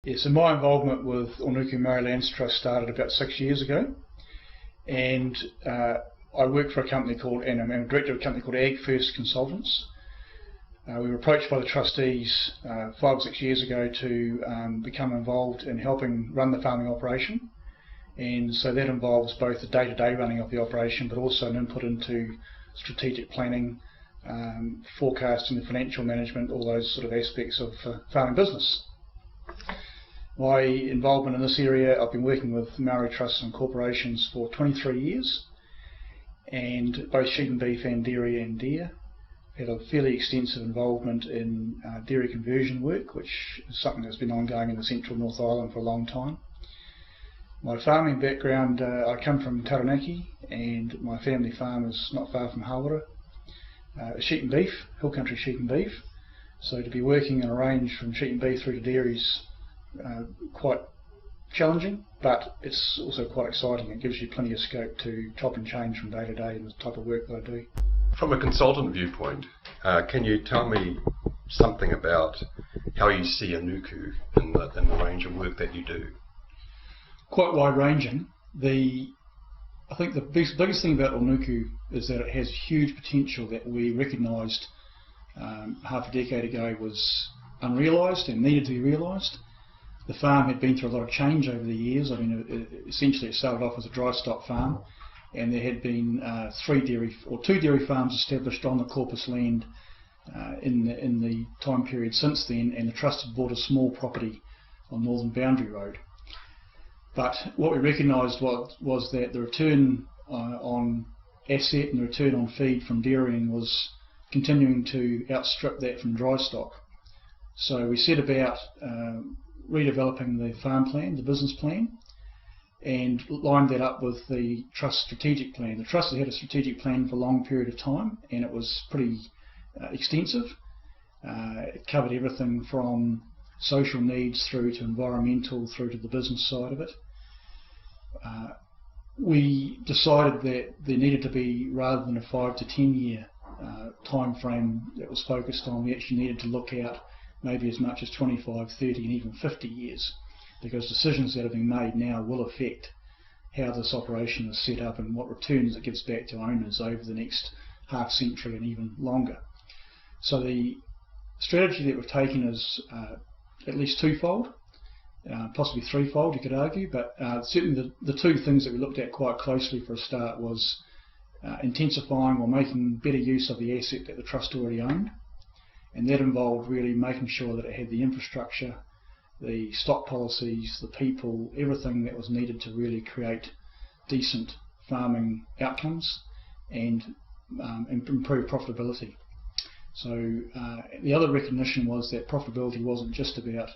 Yeah, so my involvement with Onuku Maori Lands Trust started about 6 years ago, and I work for a company called, and I'm a director of a company called Agfirst Consultants. We were approached by the trustees 5 or 6 years ago to become involved in helping run the farming operation, and so that involves both the day-to-day running of the operation, but also an input into strategic planning, forecasting, the financial management, all those sort of aspects of farming business. My involvement in this area, I've been working with Maori trusts and corporations for 23 years, and both sheep and beef and dairy and deer. Had a fairly extensive involvement in dairy conversion work, which is something that's been ongoing in the central North Island for a long time. My farming background, I come from Taranaki, and my family farm is not far from Hawera. Sheep and beef, hill country sheep and beef. So to be working in a range from sheep and beef through to dairy is quite challenging, but it's also quite exciting. It gives you plenty of scope to chop and change from day to day in the type of work that I do. From a consultant viewpoint, can you tell me something about how you see Onuku in the range of work that you do? Quite wide-ranging. I think the biggest thing about Onuku is that it has huge potential that we recognised half a decade ago was unrealised and needed to be realised. The farm had been through a lot of change over the years. I mean, essentially it started off as a dry stock farm, and there had been 2 dairy farms established on the Corpus land in the time period since then, and the trust had bought a small property on Northern Boundary Road. But what we recognised was that the return on asset and the return on feed from dairying was continuing to outstrip that from dry stock. So we set about redeveloping the farm plan, the business plan, and lined that up with the trust strategic plan. The trust had a strategic plan for a long period of time, and it was pretty extensive. It covered everything from social needs through to environmental, through to the business side of it. We decided that there needed to be, rather than a 5 to 10 year time frame that was focused on, we actually needed to look out maybe as much as 25, 30 and even 50 years, because decisions that are being made now will affect how this operation is set up and what returns it gives back to owners over the next half century and even longer. So the strategy that we've taken is at least twofold, possibly threefold you could argue, but certainly the 2 things that we looked at quite closely for a start was intensifying or making better use of the asset that the trust already owned, and that involved really making sure that it had the infrastructure, the stock policies, the people, everything that was needed to really create decent farming outcomes and improve profitability. So the other recognition was that profitability wasn't just about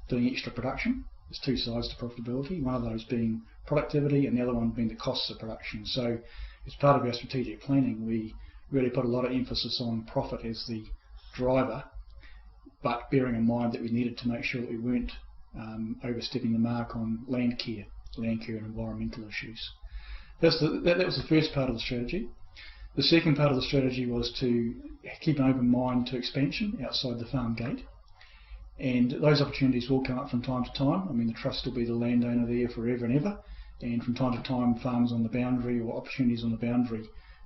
doing extra production. There's 2 sides to profitability, one of those being productivity and the other one being the costs of production. So as part of our strategic planning, we really put a lot of emphasis on profit as the driver, but bearing in mind that we needed to make sure that we weren't overstepping the mark on land care and environmental issues. That was the first part of the strategy. The second part of the strategy was to keep an open mind to expansion outside the farm gate, and those opportunities will come up from time to time. I mean, the trust will be the landowner there forever and ever, and from time to time farms on the boundary or opportunities on the boundary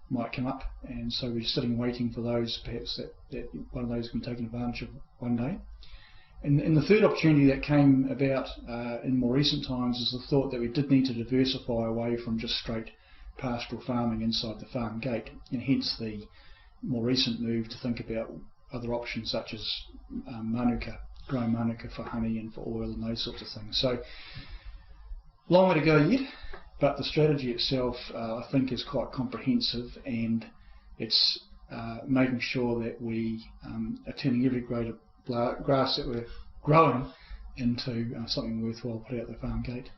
might come up, and so we're sitting waiting for those, perhaps that one of those can be taken advantage of one day. And the third opportunity that came about in more recent times is the thought that we did need to diversify away from just straight pastoral farming inside the farm gate, and hence the more recent move to think about other options such as manuka, growing manuka for honey and for oil and those sorts of things. So long way to go yet, but the strategy itself I think is quite comprehensive, and it's making sure that we are turning every grade of grass that we're growing into something worthwhile put out the farm gate.